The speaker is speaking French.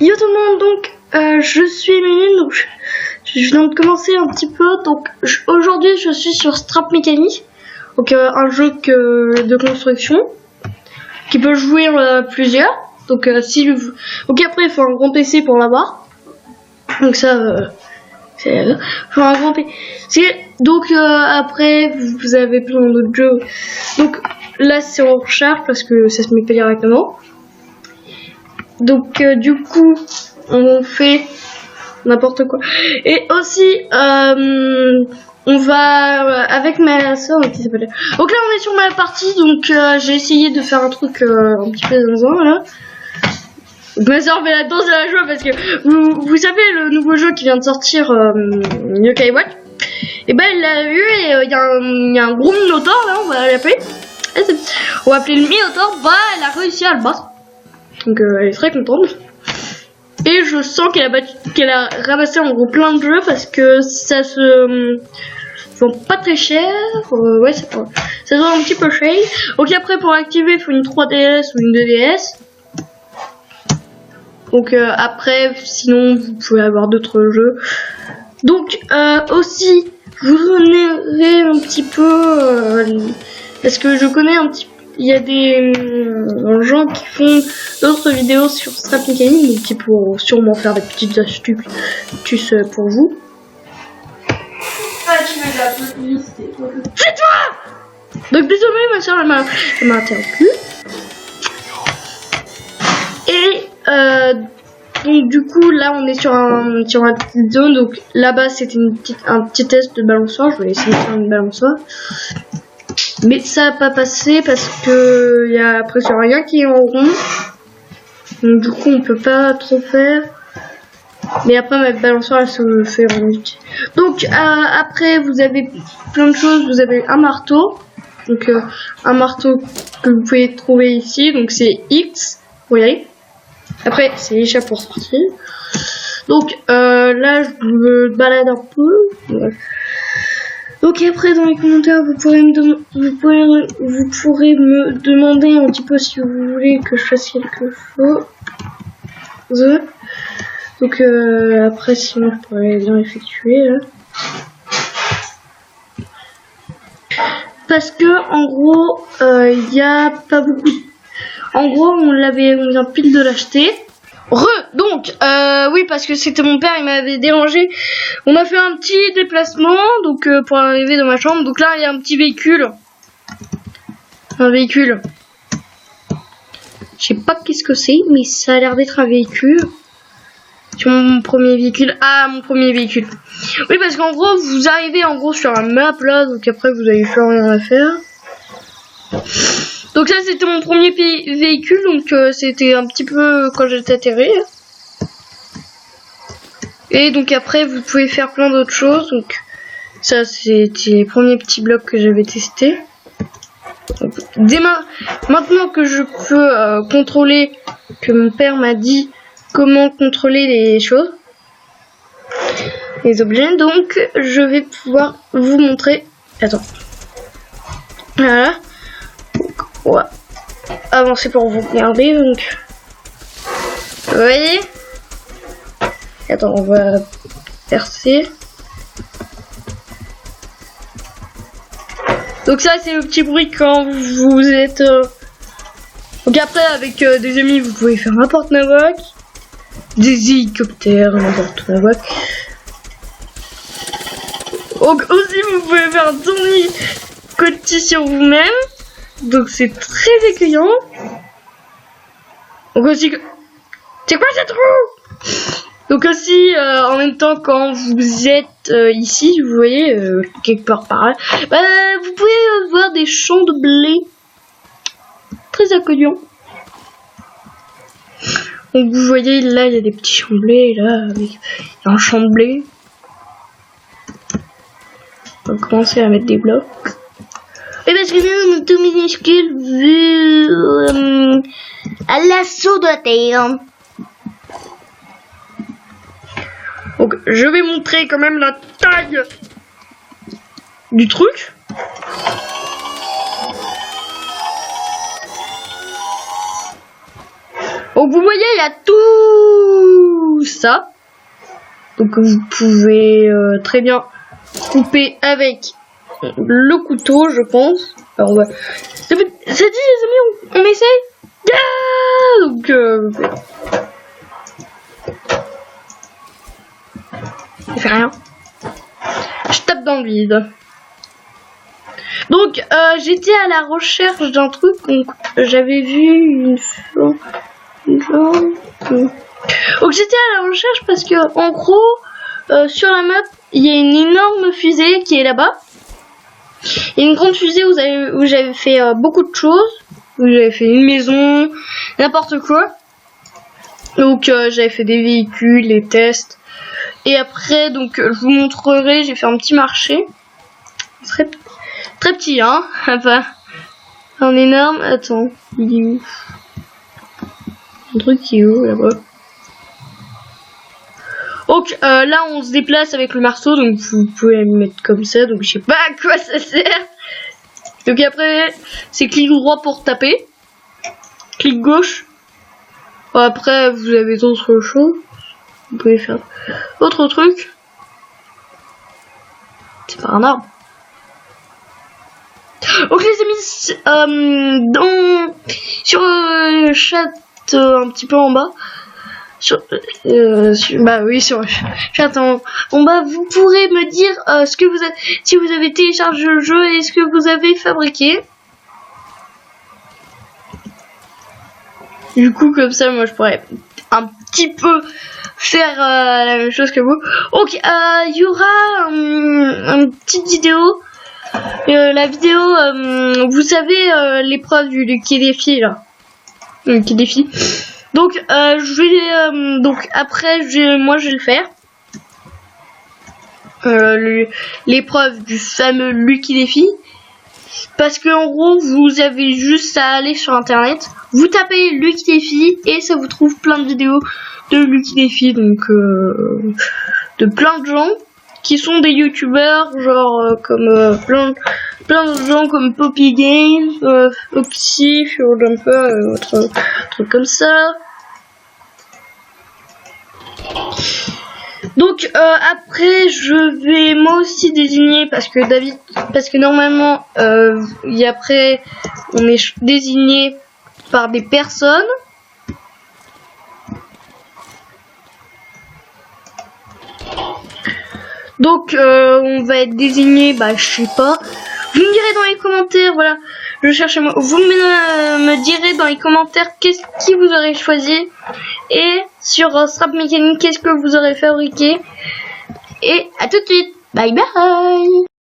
Yo tout le monde, donc je suis Méline, donc je viens de commencer un petit peu. Donc aujourd'hui je suis sur Strap Mécanique, donc un jeu de construction qui peut jouer plusieurs. Donc si vous... donc après il faut un grand PC pour l'avoir. Donc ça c'est faut un grand PC. Donc après vous avez plein d'autres jeux. Donc là c'est en recharge parce que ça se met pas directement. Donc du coup on fait n'importe quoi. Et aussi on va avec ma soeur qui s'appelle. Donc là on est sur ma partie, donc j'ai essayé de faire un truc un petit peu zinzin là. Ma soeur fait la danse de la joie parce que vous savez le nouveau jeu qui vient de sortir Yokai Watch. Et ben il l'a vu et il y a un gros Minotaur là, on va l'appeler. On va appeler le Minotaur. Bah elle a réussi à le battre. Donc elle est très contente. Et je sens qu'elle a ramassé en gros plein de jeux parce que ça se vend pas très cher. Ouais, ça se vend un petit peu cher. Donc après pour activer il faut une 3DS ou une 2DS. Donc après sinon vous pouvez avoir d'autres jeux. Donc aussi vous donnerez un petit peu parce que je connais un petit peu. Il y a des gens qui font d'autres vidéos sur Strap Mécanique, donc qui pourront sûrement faire des petites astuces pour vous. Ah, tu veux de la publicité. C'est toi! Donc désolé, ma soeur elle m'a interrompu. Et donc du coup là on est sur une petite zone. Donc là-bas c'était un petit test de balançoire. Je vais essayer de faire une balançoire. Mais ça n'a pas passé parce que il y a presque rien qui est en rond. Donc du coup on peut pas trop faire. Mais après ma balançoire elle se fait en multi. Donc après vous avez plein de choses. Vous avez un marteau. Donc un marteau que vous pouvez trouver ici. Donc c'est X. Vous voyez. Après c'est l'échappe pour sortir. Donc là je me balade un peu. Ouais. Donc après dans les commentaires vous pourrez me demander un petit peu si vous voulez que je fasse quelque chose. Donc après sinon je pourrais bien effectuer là. Parce que en gros il y a pas beaucoup. En gros on vient pile de l'acheter. Donc oui parce que c'était mon père, il m'avait dérangé. On a fait un petit déplacement donc pour arriver dans ma chambre. Donc là il y a un petit véhicule. Un véhicule. Je sais pas qu'est-ce que c'est, mais ça a l'air d'être un véhicule. Sur mon premier véhicule. Ah mon premier véhicule. Oui parce qu'en gros vous arrivez en gros sur un map là, donc après vous avez plus rien à faire. Donc ça c'était mon premier véhicule, donc c'était un petit peu quand j'étais atterri. Et donc après vous pouvez faire plein d'autres choses. Donc ça c'était les premiers petits blocs que j'avais testés. Donc, maintenant que je peux contrôler, que mon père m'a dit comment contrôler les choses, les objets, donc je vais pouvoir vous montrer. Attends. Voilà. On va avancer pour vous regarder. Donc vous voyez. Attends, on va percer. Donc ça c'est le petit bruit quand vous êtes donc après avec des amis vous pouvez faire n'importe quoi, des hélicoptères, n'importe quoi. Donc aussi vous pouvez faire un tournis côté sur vous-même. Donc c'est très accueillant. Donc aussi, c'est quoi ce trou? Donc aussi en même temps quand vous êtes ici, vous voyez quelque part par là, vous pouvez voir des champs de blé très accueillants. Donc vous voyez là il y a des petits champs de blé, là il y a un champ de blé. On va commencer à mettre des blocs. Et parce que nous, on est tout minuscule vu à l'assaut de la terre. Donc je vais montrer quand même la taille du truc. Donc vous voyez, il y a ou ça. Donc vous pouvez très bien couper avec le couteau, je pense. Alors ça dit les amis, on essaye. Ah, donc ça fait rien. Je tape dans le vide. Donc j'étais à la recherche d'un truc. Donc j'avais vu une donc j'étais à la recherche parce que en gros sur la map il y a une énorme fusée qui est là-bas. Il y a une grande fusée où j'avais fait beaucoup de choses. Où j'avais fait une maison, n'importe quoi. Donc j'avais fait des véhicules, des tests. Et après donc je vous montrerai, j'ai fait un petit marché. Très petit hein. Enfin un énorme. Attends, il est où? Un truc qui est où là-bas? Donc là on se déplace avec le marteau, donc vous pouvez le mettre comme ça, donc je sais pas à quoi ça sert. Donc après c'est clic droit pour taper, clic gauche. Après vous avez d'autres choses, vous pouvez faire autre truc. C'est pas un arbre. Donc les amis, sur le chat un petit peu en bas. Bah oui, sur chat en bas, vous pourrez me dire ce que vous avez, si vous avez téléchargé le jeu et ce que vous avez fabriqué. Du coup, comme ça, moi, je pourrais un petit peu faire la même chose que vous. Donc, il y aura une petite vidéo. La vidéo, vous savez, l'épreuve du Lucky Défi là. Lucky Défi. Donc je vais donc après moi je vais le faire. L'épreuve du fameux Lucky Défi. Parce que en gros vous avez juste à aller sur internet, vous tapez Lucky Défi et ça vous trouve plein de vidéos de Lucky Défi, donc de plein de gens qui sont des youtubeurs, genre comme plein de gens comme Poppy Games, Oxy, Jumper, autre truc comme ça. Donc après je vais moi aussi désigner parce que normalement après on est désigné par des personnes. Donc on va être désigné, bah je sais pas. Vous me direz dans les commentaires, voilà, je cherche moi. Vous me direz dans les commentaires qui vous aurez choisi et sur Strap Mécanique qu'est-ce que vous aurez fabriqué. Et à tout de suite, bye bye.